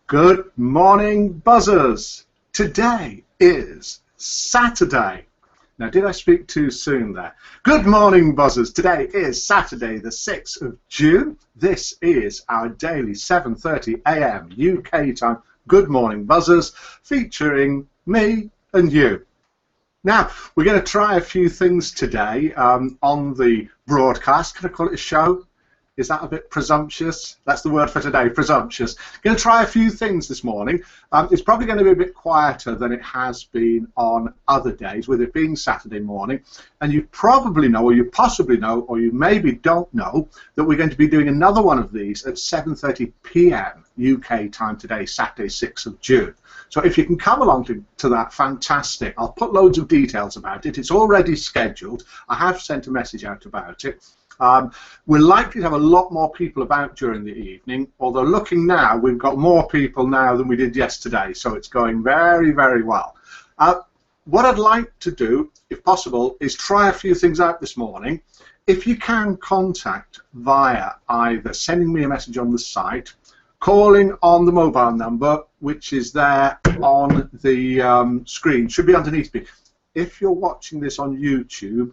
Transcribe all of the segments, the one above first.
Good morning, buzzers. Today is Saturday. Now, did I speak too soon there? Good morning, buzzers. Today is Saturday, the 6th of June. This is our daily 7:30 a.m. UK time Good Morning Buzzers, featuring me and you. Now, we're going to try a few things today on the broadcast. Can I call it a show? Is that a bit presumptuous? That's the word for today, presumptuous. Going to try a few things this morning. It's probably going to be a bit quieter than it has been on other days, with it being Saturday morning. And you probably know, or you possibly know, or you maybe don't know, that we're going to be doing another one of these at 7:30 p.m. UK time today, Saturday, 6th of June. So if you can come along to that, fantastic. I'll put loads of details about it. It's already scheduled. I have sent a message out about it. We're likely to have a lot more people about during the evening, although looking now, we've got more people now than we did yesterday, so it's going very, very well. What I'd like to do, if possible, is try a few things out this morning. If you can contact via either sending me a message on the site, calling on the mobile number, which is there on the screen, should be underneath me. If you're watching this on YouTube,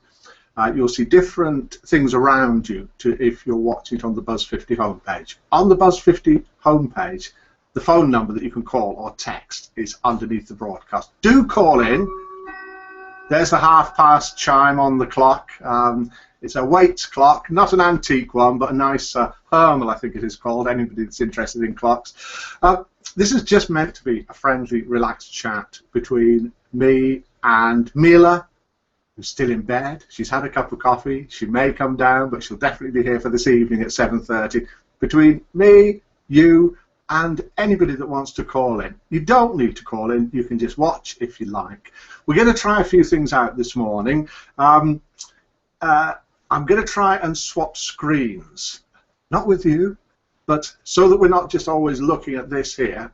you'll see different things around you to if you're watching it on the Buzz 50 homepage. On the Buzz 50 homepage, the phone number that you can call or text is underneath the broadcast. Do call in. There's the 1/2 chime on the clock. It's a Waits clock, not an antique one, but a nice Hermel, I think it is called, anybody that's interested in clocks. This is just meant to be a friendly, relaxed chat between me and Mila, who's still in bed. She's had a cup of coffee. She may come down, but she'll definitely be here for this evening at 7:30. Between me, you, and anybody that wants to call in. You don't need to call in. You can just watch if you like. We're going to try a few things out this morning. I'm going to try and swap screens. Not with you, but so that we're not just always looking at this here.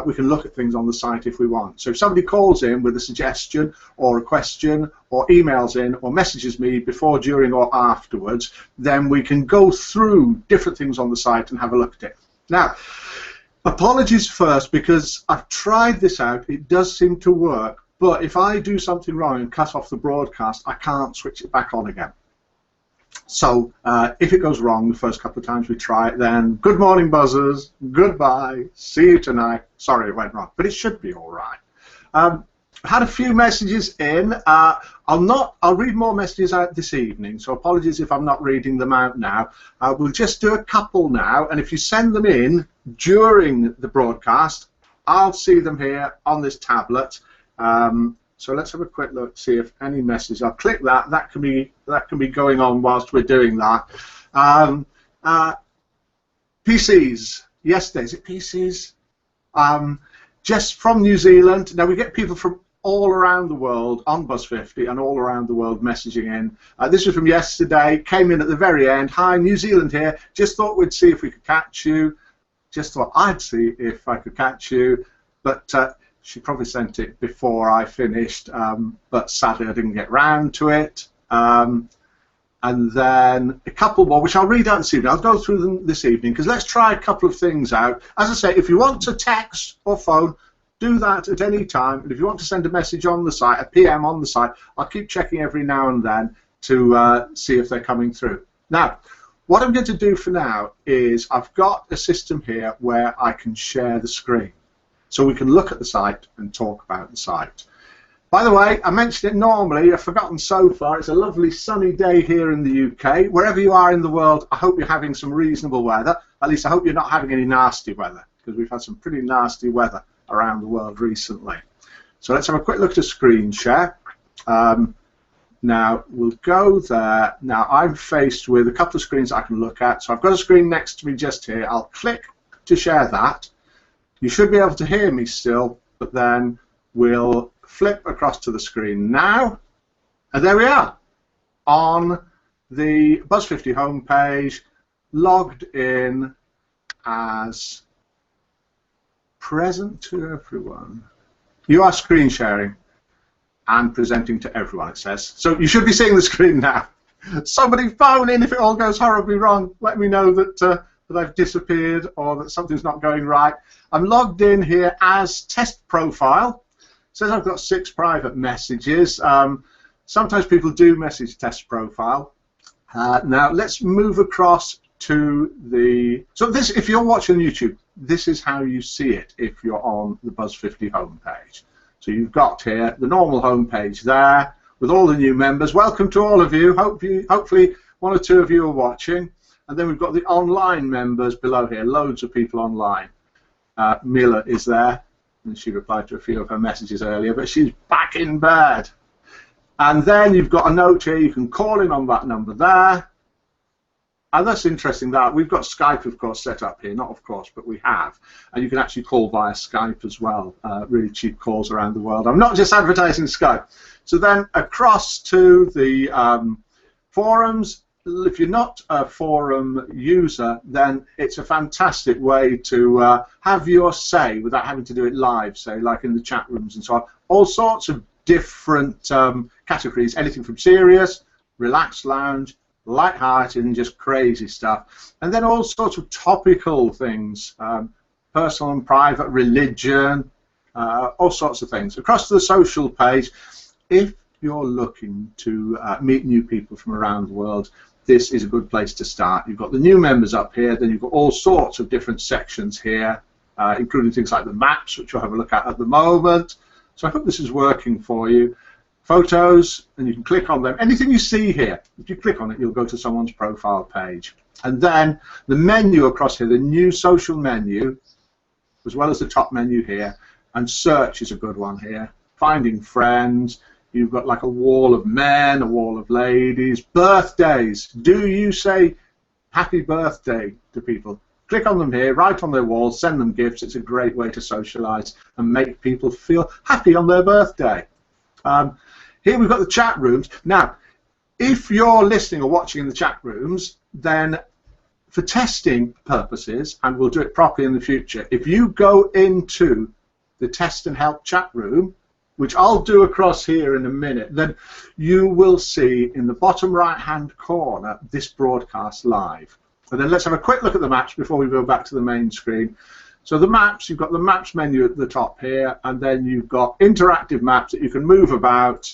We can look at things on the site if we want. So if somebody calls in with a suggestion or a question or emails in or messages me before, during or afterwards, then we can go through different things on the site and have a look at it. Now, apologies first, because I've tried this out. It does seem to work, but if I do something wrong and cut off the broadcast, I can't switch it back on again. So if it goes wrong the first couple of times we try it, then good morning, buzzers, goodbye, see you tonight. Sorry it went wrong, but it should be all right. Had a few messages in. I'll read more messages out this evening, so apologies if I'm not reading them out now. We'll just do a couple now, and if you send them in during the broadcast, I'll see them here on this tablet. So let's have a quick look, see if any message. I'll click that. That can be going on whilst we're doing that. PCs. Yesterday, is it PCs? Just from New Zealand. Now we get people from all around the world on Buzz 50 and all around the world messaging in. This was from yesterday. Came in at the very end. Hi, New Zealand here. Just thought we'd see if we could catch you. Just thought I'd see if I could catch you, but. She probably sent it before I finished, but sadly I didn't get round to it. And then a couple more, which I'll read out this evening. I'll go through them this evening, because let's try a couple of things out. As I say, if you want to text or phone, do that at any time. And if you want to send a message on the site, a PM on the site, I'll keep checking every now and then to see if they're coming through. Now, what I'm going to do for now is I've got a system here where I can share the screen. So we can look at the site and talk about the site. By the way, I mentioned it normally, I've forgotten so far, it's a lovely sunny day here in the UK. Wherever you are in the world, I hope you're having some reasonable weather. At least I hope you're not having any nasty weather, because we've had some pretty nasty weather around the world recently. So let's have a quick look at a screen share. Now, we'll go there. Now, I'm faced with a couple of screens I can look at. So I've got a screen next to me just here. I'll click to share that. You should be able to hear me still, but then we'll flip across to the screen now, and there we are on the Buzz 50 homepage, logged in as present to everyone. You are screen sharing and presenting to everyone, it says. So you should be seeing the screen now. Somebody phone in if it all goes horribly wrong. Let me know that that I've disappeared or that something's not going right. I'm logged in here as test profile. It says I've got 6 private messages. Sometimes people do message test profile. Now let's move across to the, so this, if you're watching YouTube, this is how you see it if you're on the Buzz 50 homepage. So you've got here the normal homepage there with all the new members. Welcome to all of you. Hopefully 1 or 2 of you are watching. And then we've got the online members below here, loads of people online. Mila is there, and she replied to a few of her messages earlier, but she's back in bed. And then you've got a note here, you can call in on that number there. And that's interesting that we've got Skype, of course, set up here. Not of course, but we have. And you can actually call via Skype as well. Really cheap calls around the world. I'm not just advertising Skype. So then across to the forums. If you're not a forum user, then it's a fantastic way to have your say without having to do it live, say, like in the chat rooms and so on. All sorts of different categories, anything from serious, relaxed lounge, light-hearted, and just crazy stuff. And then all sorts of topical things, personal and private, religion, all sorts of things. Across to the social page, if you're looking to meet new people from around the world, this is a good place to start. You've got the new members up here, then you've got all sorts of different sections here, including things like the maps, which we'll have a look at the moment. So I hope this is working for you. Photos, and you can click on them. Anything you see here, if you click on it, you'll go to someone's profile page. And then the menu across here, the new social menu, as well as the top menu here, and search is a good one here. Finding friends. You've got like a wall of men, a wall of ladies. Birthdays. Do you say happy birthday to people? Click on them here, write on their walls, send them gifts. It's a great way to socialize and make people feel happy on their birthday. Here we've got the chat rooms. Now, if you're listening or watching in the chat rooms, then for testing purposes, and we'll do it properly in the future, if you go into the test and help chat room, which I'll do across here in a minute, then you will see in the bottom right-hand corner this broadcast live. And then let's have a quick look at the maps before we go back to the main screen. So the maps, you've got the maps menu at the top here, and then you've got interactive maps that you can move about,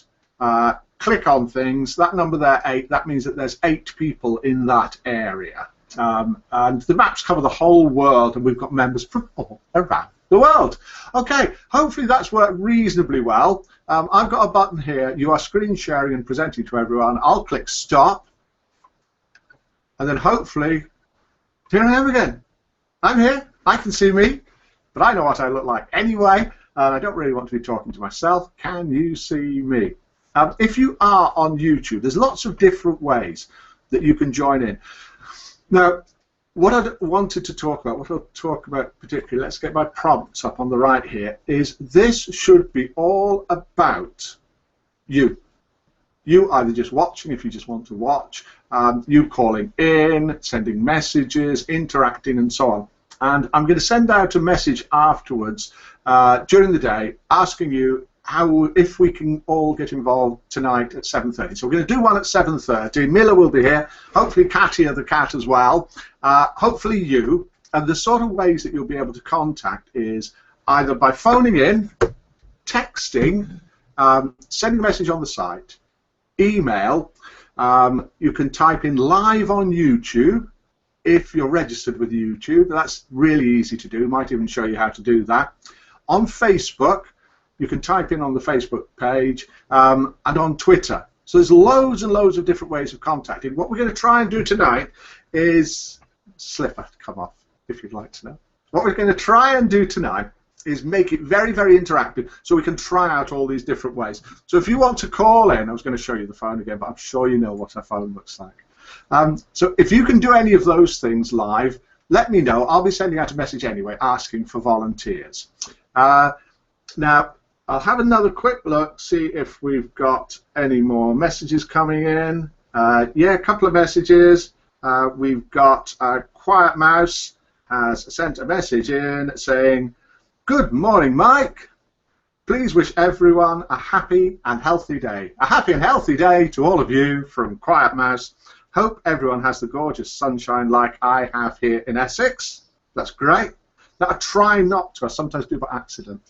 click on things. That number there, 8, that means that there's 8 people in that area. And the maps cover the whole world, and we've got members from all around the world. Okay, hopefully that's worked reasonably well. I've got a button here. You are screen sharing and presenting to everyone. I'll click stop, and then hopefully, here I am again. I'm here. I can see me, but I know what I look like anyway, and I don't really want to be talking to myself. Can you see me? If you are on YouTube, there's lots of different ways that you can join in. Now, what I wanted to talk about, what I'll talk about particularly, let's get my prompts up on the right here, is this should be all about you. You either just watching if you just want to watch, you calling in, sending messages, interacting, and so on. And I'm going to send out a message afterwards during the day asking you if we can all get involved tonight at 7:30. So we're going to do one at 7:30. Mila will be here. Hopefully Katia the cat as well. Hopefully you. And the sort of ways that you'll be able to contact is either by phoning in, texting, sending a message on the site, email. You can type in live on YouTube if you're registered with YouTube. That's really easy to do. Might even show you how to do that. On Facebook, you can type in on the Facebook page, and on Twitter. So there's loads and loads of different ways of contacting. What we're going to try and do tonight is, slipper, come off, if you'd like to know. What we're going to try and do tonight is make it very, very interactive so we can try out all these different ways. So if you want to call in, I was going to show you the phone again, but I'm sure you know what a phone looks like. So if you can do any of those things live, let me know. I'll be sending out a message anyway asking for volunteers. Now, I'll have another quick look, see if we've got any more messages coming in. Yeah, a couple of messages. We've got Quiet Mouse has sent a message in saying, "Good morning, Mike. Please wish everyone a happy and healthy day." A happy and healthy day to all of you from Quiet Mouse. Hope everyone has the gorgeous sunshine like I have here in Essex. That's great. Now, I try not to. I sometimes do by accident.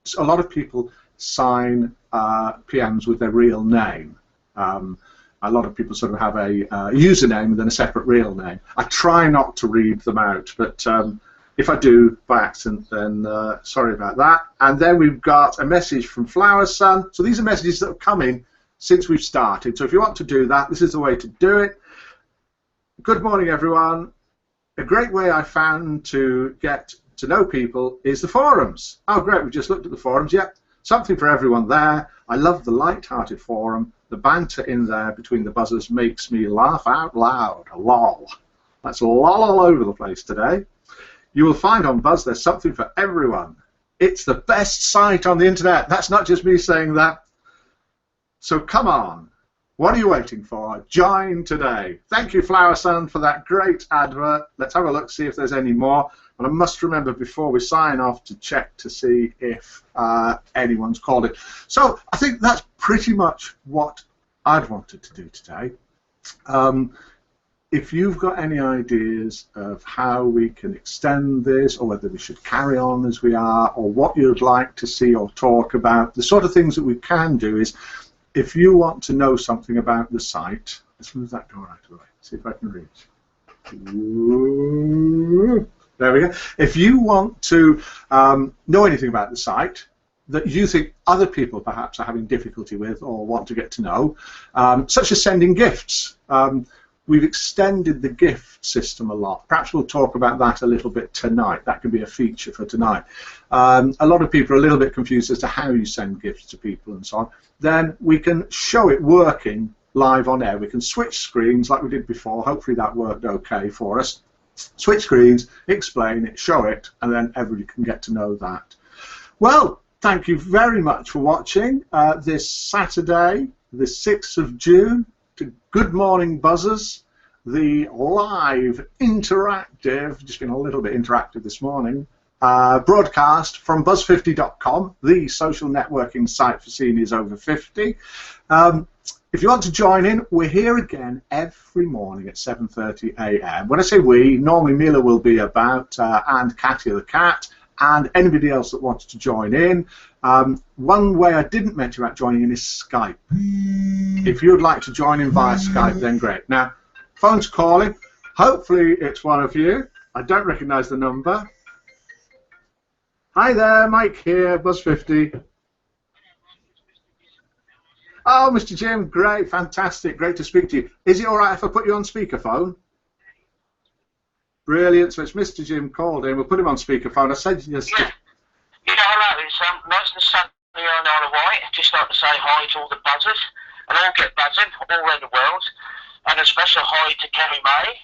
So a lot of people sign PMs with their real name. A lot of people sort of have a username and then a separate real name. I try not to read them out, but if I do by accident, then sorry about that. And then we've got a message from Flower Sun. So these are messages that have come in since we've started. So if you want to do that, this is the way to do it. Good morning, everyone. A great way I found to get to know people is the forums. Oh, great, we just looked at the forums. Yep, something for everyone there. I love the light-hearted forum. The banter in there between the buzzers makes me laugh out loud. Lol. That's lol all over the place today. You will find on Buzz there's something for everyone. It's the best site on the internet. That's not just me saying that. So come on. What are you waiting for? Join today. Thank you, Flower Sun, for that great advert. Let's have a look, see if there's any more. But I must remember before we sign off to check to see if anyone's called it. So I think that's pretty much what I'd wanted to do today. If you've got any ideas of how we can extend this, or whether we should carry on as we are, or what you'd like to see or talk about, the sort of things that we can do is, if you want to know something about the site, let's move that door out of the way, see if I can reach. Ooh, there we go. If you want to know anything about the site that you think other people perhaps are having difficulty with or want to get to know, such as sending gifts. We've extended the gift system a lot. Perhaps we'll talk about that a little bit tonight. That could be a feature for tonight. A lot of people are a little bit confused as to how you send gifts to people and so on. Then we can show it working live on air. We can switch screens like we did before. Hopefully that worked okay for us. Switch screens, explain it, show it, and then everybody can get to know that. Well, thank you very much for watching this Saturday, the 6th of June. To Good Morning Buzzers, the live interactive, just been a little bit interactive this morning, broadcast from buzz50.com, the social networking site for seniors over 50. If you want to join in, we're here again every morning at 7:30 a.m. When I say we, normally Mila will be about, and Katia the cat, and anybody else that wants to join in. One way I didn't mention about joining in is Skype. If you'd like to join in via Skype, then great. Now, phone's calling. Hopefully it's one of you. I don't recognise the number. Hi there, Mike here, Buzz50. Oh, Mr. Jim, great, fantastic, great to speak to you. Is it all right if I put you on speakerphone? Brilliant. So it's Mr. Jim called in. We'll put him on speakerphone. I said yes. Yeah. Hello. It's nice and sunny on the Isle of Wight. Just like to say hi to all the buzzers, and all get buzzing all around the world. And a special hi to Kerry May.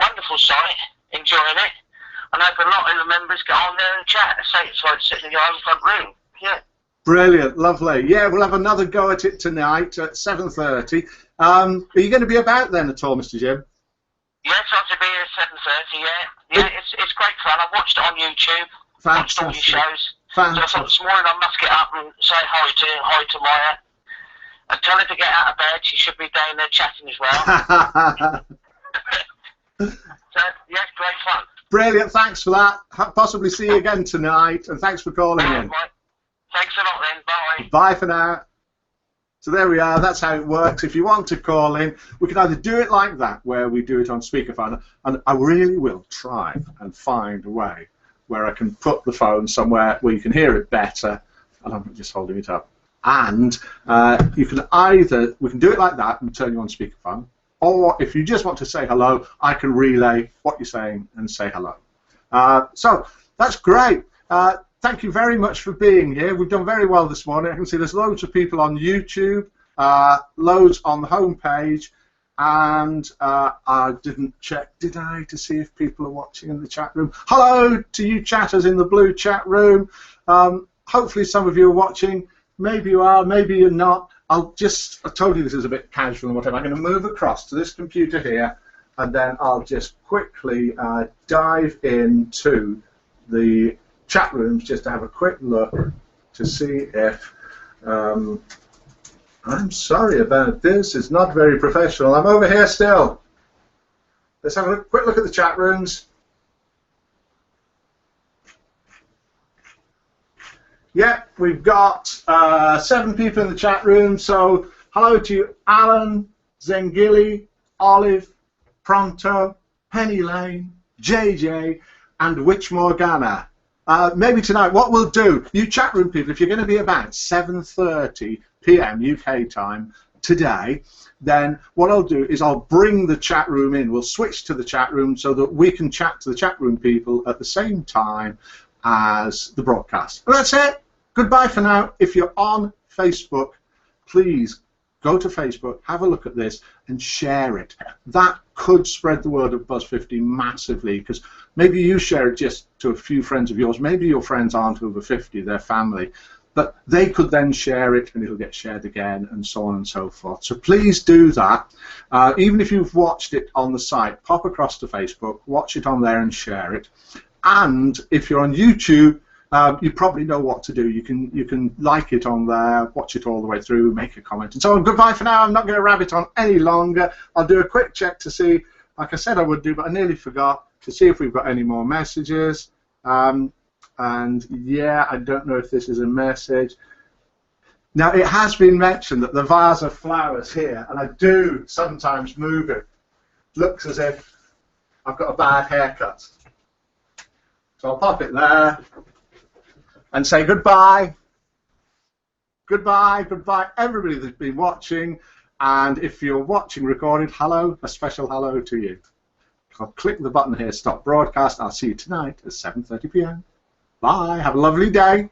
Wonderful site, enjoying it. And I hope a lot of the members get on there and chat. It's like sitting in your own front room. Yeah. Brilliant, lovely. Yeah, we'll have another go at it tonight at 7:30. Are you going to be about then at all, Mr. Jim? Yeah, it's on to be at 7:30, yeah. Yeah, it's great fun. I've watched it on YouTube. Fantastic. Watched all your shows. Fantastic. So I thought this morning I must get up and say hi to Maya. And tell her to get out of bed. She should be down there chatting as well. So, yeah, great fun. Brilliant, thanks for that. Possibly see you again tonight, and thanks for calling in. Right. Thanks a lot then, bye. Bye for now. So there we are, that's how it works. If you want to call in, we can either do it like that, where we do it on speakerphone, and I really will try and find a way where I can put the phone somewhere where you can hear it better, and I'm just holding it up. And you can either, we can do it like that and turn you on speakerphone, or if you just want to say hello, I can relay what you're saying and say hello. So that's great. Thank you very much for being here. We've done very well this morning. I can see there's loads of people on YouTube, loads on the home page, and I didn't check, did I, to see if people are watching in the chat room. Hello to you chatters in the blue chat room. Hopefully some of you are watching. Maybe you are, maybe you're not. I told you this is a bit casual and whatever. I'm going to move across to this computer here, and then I'll just quickly dive into the chat rooms just to have a quick look to see if I'm sorry about this. It's not very professional. I'm over here still. Let's have a quick look at the chat rooms. Yeah, we've got 7 people in the chat room. So hello to Alan, Zengili, Olive, Pronto, Penny Lane, JJ, and Witch Morgana. Maybe tonight, what we'll do, you chat room people, if you're going to be about 7:30 p.m. UK time today, then what I'll do is I'll bring the chat room in. We'll switch to the chat room so that we can chat to the chat room people at the same time as the broadcast. Well, that's it. Goodbye for now. If you're on Facebook, please go to Facebook, have a look at this, and share it. That could spread the word of Buzz 50 massively, because maybe you share it just to a few friends of yours. Maybe your friends aren't over 50, they're family. But they could then share it, and it'll get shared again, and so on and so forth. So please do that. Even if you've watched it on the site, pop across to Facebook, watch it on there and share it. And if you're on YouTube, you probably know what to do. You can like it on there, watch it all the way through, make a comment, and so on. Goodbye for now. I'm not going to rabbit on any longer. I'll do a quick check to see, like I said I would do, but I nearly forgot, to see if we've got any more messages. And yeah, I don't know if this is a message. Now, it has been mentioned that the vase of flowers here, and I do sometimes move it, looks as if I've got a bad haircut. So I'll pop it there and say goodbye. Goodbye, goodbye, everybody that's been watching. And if you're watching recorded, hello, a special hello to you. I'll click the button here, stop broadcast. I'll see you tonight at 7:30 p.m. Bye. Have a lovely day.